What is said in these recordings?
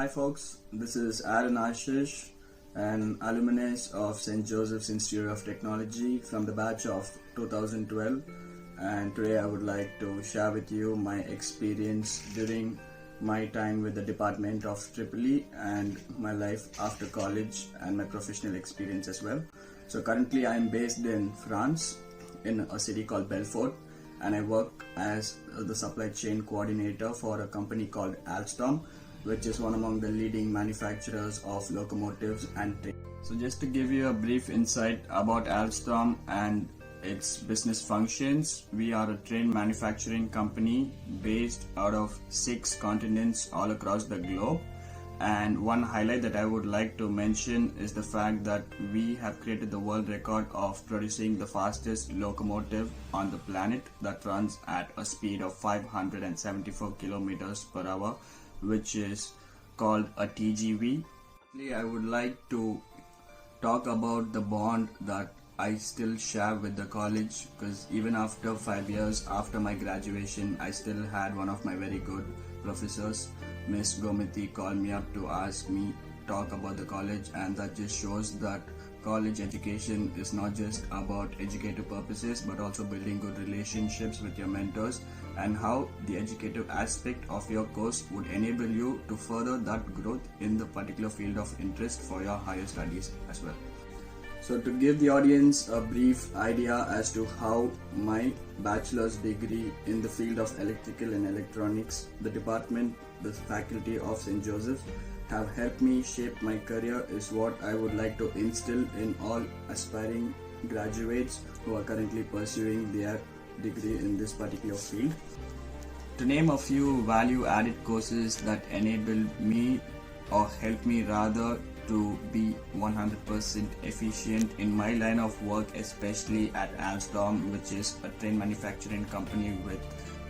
Hi folks, this is Aaron Ashish, an alumnus of St. Joseph's Institute of Technology from the batch of 2012, and today I would like to share with you my experience during my time with the Department of EEE and my life after college and my professional experience as well. So currently I am based in France in a city called Belfort, and I work as the supply chain coordinator for a company called Alstom, which is one among the leading manufacturers of locomotives and trains. So just to give you a brief insight about Alstom and its business functions, we are a train manufacturing company based out of 6 continents all across the globe. And one highlight that I would like to mention is the fact that we have created the world record of producing the fastest locomotive on the planet that runs at a speed of 574 kilometers per hour, which is called a TGV. I would like to talk about the bond that I still share with the college, because even after 5 years after my graduation, I still had one of my very good professors, Miss Gomiti, call me up to ask me talk about the college, and that just shows that college education is not just about educative purposes but also building good relationships with your mentors, and how the educative aspect of your course would enable you to further that growth in the particular field of interest for your higher studies as well. So to give the audience a brief idea as to how my bachelor's degree in the field of electrical and electronics, the department, the faculty of St. Joseph's have helped me shape my career is what I would like to instill in all aspiring graduates who are currently pursuing their degree in this particular field. To name a few value added courses that enable me, or help me rather, to be 100% efficient in my line of work, especially at Alstom, which is a train manufacturing company with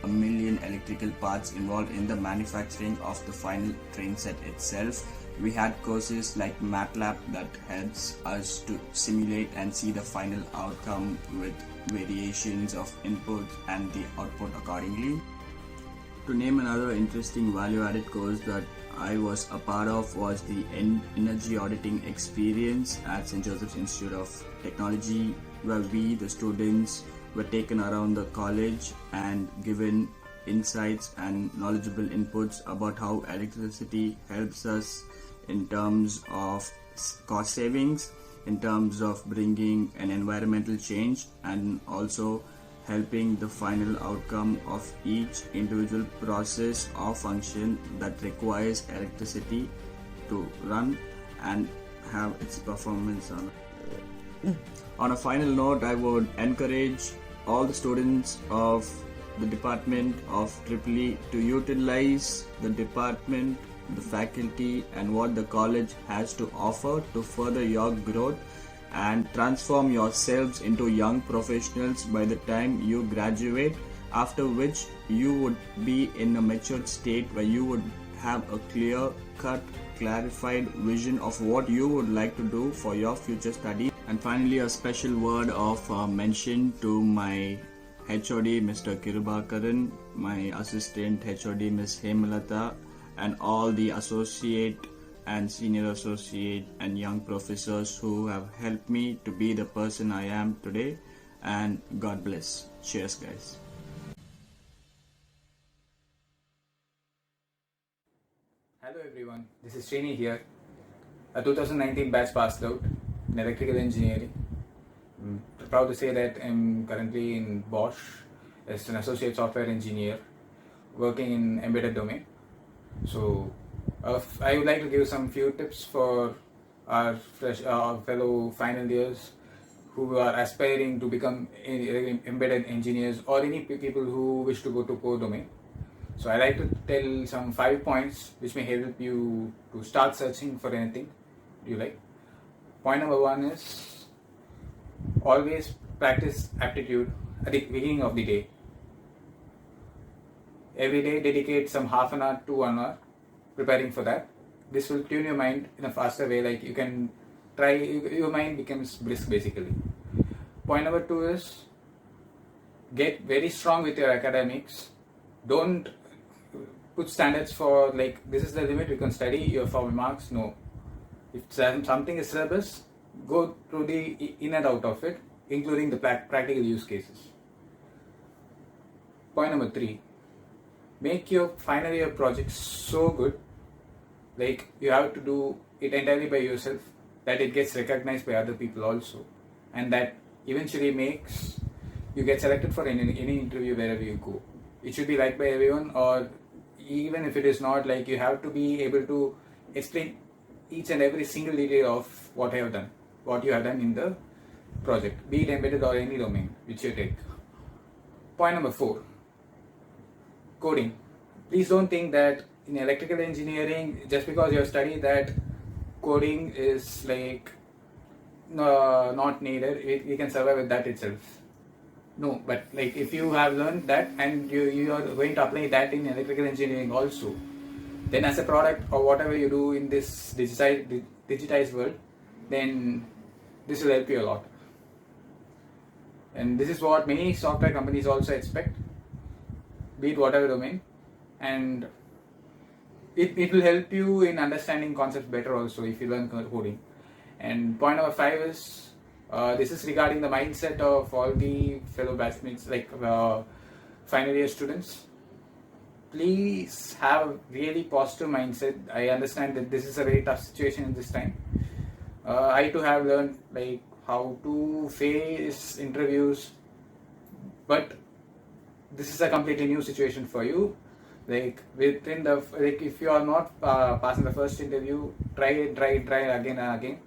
1 million electrical parts involved in the manufacturing of the final train set itself. We had courses like MATLAB that helps us to simulate and see the final outcome with variations of input and the output accordingly. To name another interesting value-added course that I was a part of was the energy auditing experience at St. Joseph's Institute of Technology, where we, the students, were taken around the college and given insights and knowledgeable inputs about how electricity helps us in terms of cost savings, in terms of bringing an environmental change, and also helping the final outcome of each individual process or function that requires electricity to run and have its performance on. On a final note, I would encourage all the students of the Department of EEE to utilize the department, the faculty, and what the college has to offer to further your growth and transform yourselves into young professionals by the time you graduate, after which you would be in a matured state where you would have a clear-cut, clarified vision of what you would like to do for your future studies. And finally, a special word of mention to my HOD, Mr. Kirubakaran, my assistant HOD, Ms. Hemalata, and all the associate and senior associate and young professors who have helped me to be the person I am today. And God bless. Cheers, guys. Hello everyone, this is Srini here, a 2019 batch passed out in electrical engineering. I'm proud to say that I'm currently in Bosch as an associate software engineer working in embedded domain. So I would like to give some few tips for our fellow final years who are aspiring to become embedded engineers, or any people who wish to go to core domain. So I like to tell some 5 points which may help you to start searching for anything you like. Point number 1 is always practice aptitude at the beginning of the day. Every day dedicate some half an hour to 1 hour preparing for that. This will tune your mind in a faster way, like you can try, your mind becomes brisk basically. Point number 2 is get very strong with your academics. Don't put standards for like this is the limit we can study your for marks. No, if something is syllabus, go through the in and out of it, including the practical use cases. Point number 3, make your final year project so good, like you have to do it entirely by yourself, that it gets recognized by other people also, and that eventually makes you get selected for any interview wherever you go. It should be liked by everyone, or even if it is not, like you have to be able to explain each and every single detail of what you have done in the project, be it embedded or any domain which you take. Point number 4, coding. Please don't think that in electrical engineering, just because you have studied that, coding is like not needed, you can survive with that itself. No, but like if you have learned that and you are going to apply that in electrical engineering also, then as a product or whatever you do in this digitized world, then this will help you a lot. And this is what many software companies also expect, be it whatever domain, and it will help you in understanding concepts better also if you learn coding. And point number 5 is this is regarding the mindset of all the fellow batchmates, like final year students. Please have really positive mindset. I understand that this is a very tough situation in this time. I too have learned like how to face interviews, but this is a completely new situation for you. Like within the if you are not passing the first interview, try again and again.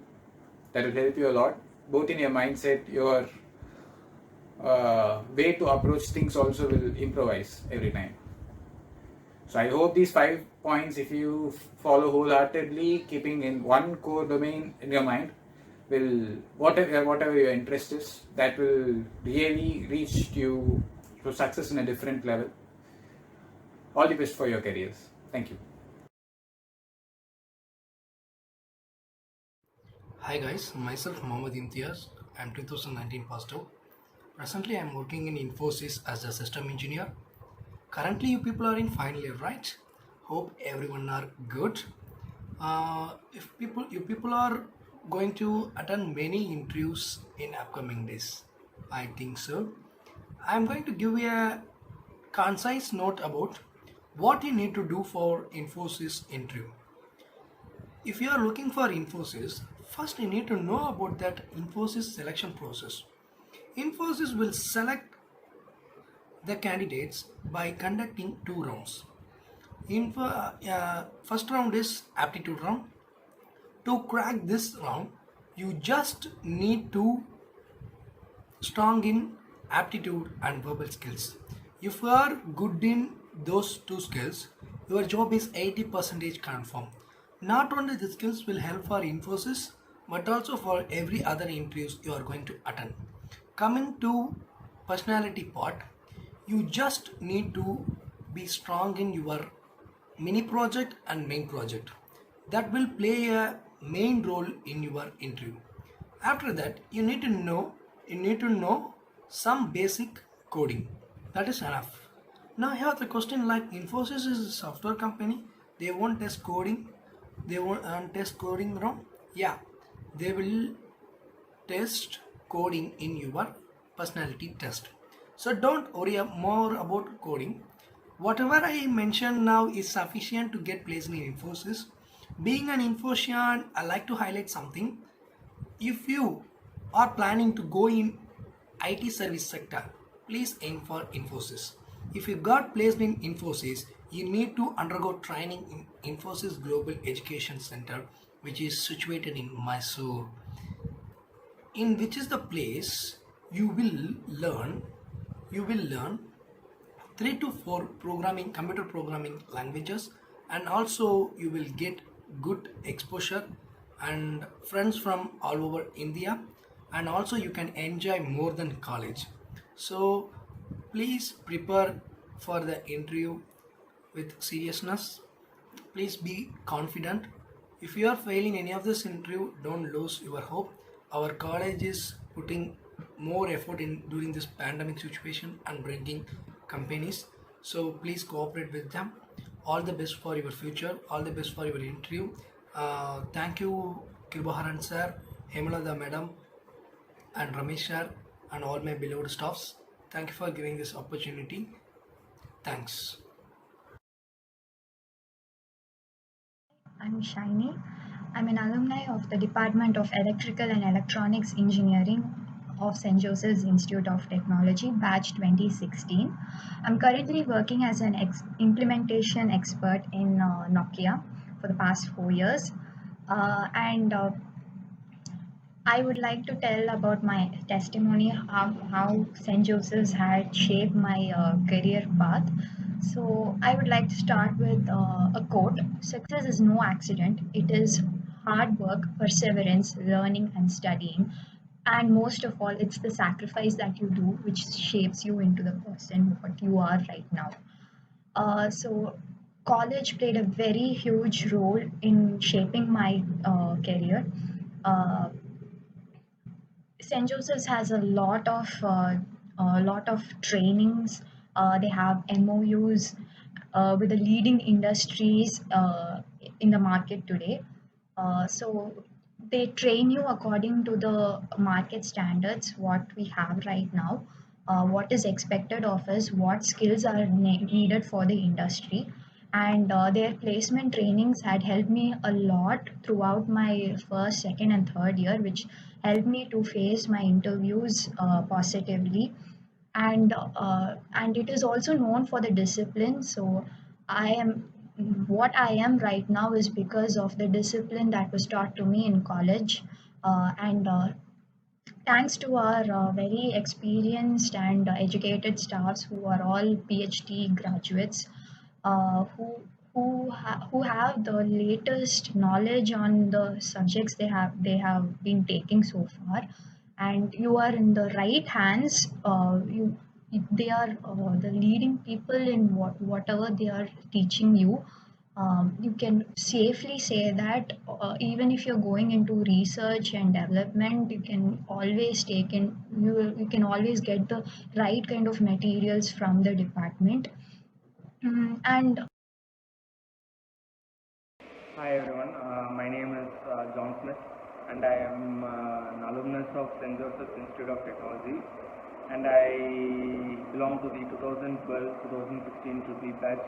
That will help you a lot, both in your mindset, your way to approach things also will improvise every time. So I hope these 5 points, if you follow wholeheartedly, keeping in one core domain in your mind, will whatever your interest is, that will really reach you to success in a different level. All the best for your careers. Thank you. Hi guys, myself Mohammad Imtiaz. I'm 2019 passed out. Presently, I'm working in Infosys as a system engineer. Currently, you people are in final year, right? Hope everyone are good. If you people are going to attend many interviews in upcoming days, I think so. I'm going to give you a concise note about what you need to do for Infosys interview. If you are looking for Infosys, first you need to know about that Infosys selection process. Infosys will select the candidates by conducting 2 rounds. First round is aptitude round. To crack this round, you just need to strong in aptitude and verbal skills. If you are good in those 2 skills, your job is 80% confirm. Not only the skills will help for Infosys, but also for every other interviews you are going to attend. Coming to personality part, you just need to be strong in your mini project and main project. That will play a main role in your interview. After that, you need to know some basic coding. That is enough. Now I have the question, like Infosys is a software company. They won't test coding. They won't test coding wrong. Yeah, they will test coding in your personality test. So don't worry more about coding. Whatever I mentioned now is sufficient to get placed in Infosys. Being an Infosian, I like to highlight something. If you are planning to go in IT service sector, please aim for Infosys. If you got placed in Infosys, you need to undergo training in Infosys Global Education Center, which is situated in Mysore, in which is the place you will learn 3 to 4 computer programming languages, and also you will get good exposure and friends from all over India, and also you can enjoy more than college. So please prepare for the interview with seriousness. Please be confident. If you are failing any of this interview, don't lose your hope. Our college is putting more effort in during this pandemic situation and bringing companies. So please cooperate with them. All the best for your future. All the best for your interview. Thank you, Kirbaharan sir, Hemalada madam, and Ramesh sir, and all my beloved staffs. Thank you for giving this opportunity. Thanks. I'm Shiny. I'm an alumni of the Department of Electrical and Electronics Engineering of St. Joseph's Institute of Technology, batch 2016. I'm currently working as an implementation expert in Nokia for the past 4 years. And I would like to tell about my testimony, how St. Joseph's had shaped my career path. So, I would like to start with a quote: "Success is no accident, it is hard work, perseverance, learning, and studying. And most of all, it's the sacrifice that you do which shapes you into the person what you are right now." So, college played a very huge role in shaping my career. Uh, St. Joseph's has a lot of trainings. They have MOUs with the leading industries in the market today. So they train you according to the market standards, what we have right now, what is expected of us, what skills are needed for the industry. And their placement trainings had helped me a lot throughout my first, second, and third year, which helped me to face my interviews positively. And it is also known for the discipline. So I am what I am right now is because of the discipline that was taught to me in college. And thanks to our very experienced and educated staffs who are all PhD graduates, who have the latest knowledge on the subjects they have been taking so far. And you are in the right hands. They are the leading people in whatever they are teaching you. You can safely say that even if you're going into research and development, you can always you can always get the right kind of materials from the department. And Hi everyone, my name is John Smith and I am an alumnus of St. Joseph's Institute of Technology, and I belong to the 2012-2016 Triple batch,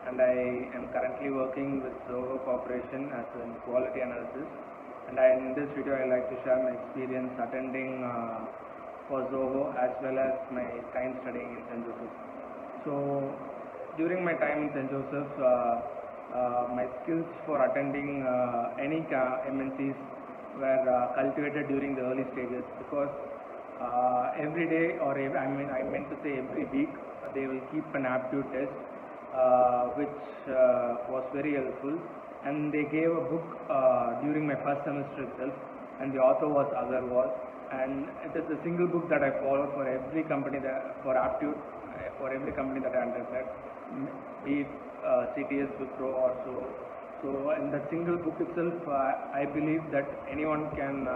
and I am currently working with Zoho Corporation as a quality analyst. And in this video I like to share my experience attending for Zoho as well as my time studying in St. Joseph's. So during my time in St. Joseph's, my skills for attending any MNCs were cultivated during the early stages, because every day, or I meant to say every week, they will keep an aptitude test, which was very helpful. And they gave a book during my first semester itself, and the author was Agarwal. And it is a single book that I followed for every company for aptitude, for every company that I undertook, be it CTS, Wipro or so. So in that single book itself, I believe that anyone can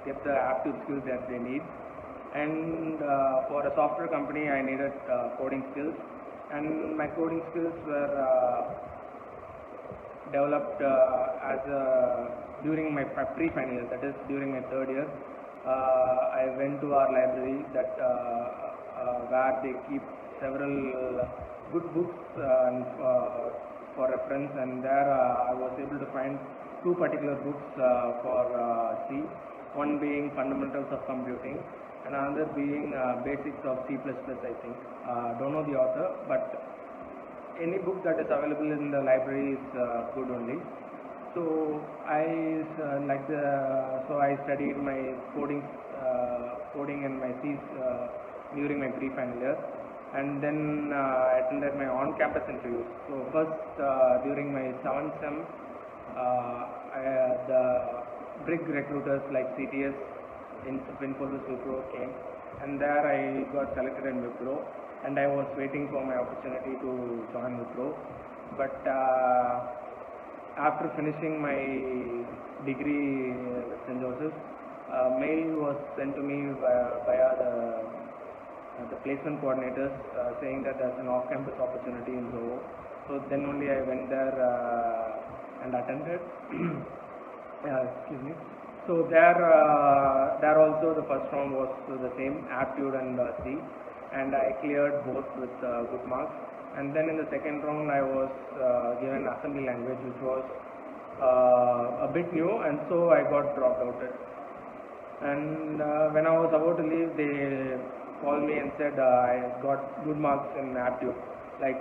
get the aptitude skills that they need. And for a software company, I needed coding skills, and my coding skills were developed during my pre-final year, that is during my third year. I went to our library where they keep several good books for reference, and there I was able to find two particular books for C, one being Fundamentals of Computing and another being Basics of C++, I think. Don't know the author, but any book that is available in the library is good only. So I studied my coding and my C's during my pre-final year, and then attended my on-campus interviews. So first, during my 7th sem, the big recruiters like CTS, Infosys, Wipro came, and there I got selected in Wipro, and I was waiting for my opportunity to join Wipro. But after finishing my degree with St. Joseph's, mail was sent to me via the placement coordinators saying that there's an off-campus opportunity in Zoho. So So then only I went there and attended. Excuse me. So there also the first round was the same, aptitude and C, and I cleared both with good marks. And then in the second round I was given assembly language, which was a bit new, and so I got dropped out. And when I was about to leave, they called me and said I got good marks in aptitude. I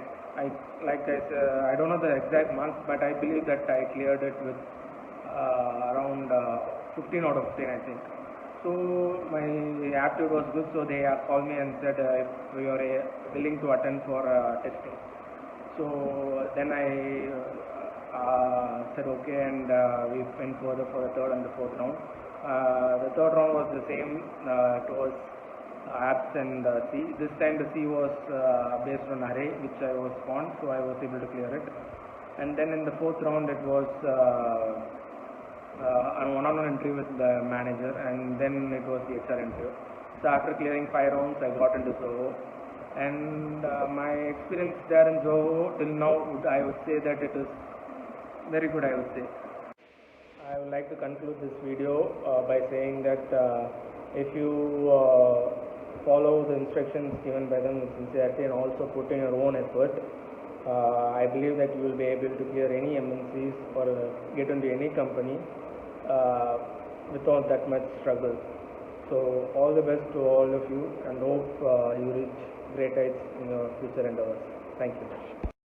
don't know the exact marks, but I believe that I cleared it with around 15 out of 15, I think. So my aptitude was good, so they called me and said if you are willing to attend for testing. So then I said okay, and we went further for the third and the fourth round. The third round was the same. It was apps and C. This time the C was based on array, which I was fond, so I was able to clear it. And then in the fourth round it was a one-on-one interview with the manager, and then it was the HR interview. So after clearing 5 rounds, I got into Zoho, and my experience there in Zoho till now, I would say that it is very good, I would say. I would like to conclude this video by saying that if you follow the instructions given by them with sincerity and also put in your own effort, I believe that you will be able to clear any MNCs or get into any company without that much struggle. So all the best to all of you, and hope you reach great heights in your future endeavors. Thank you.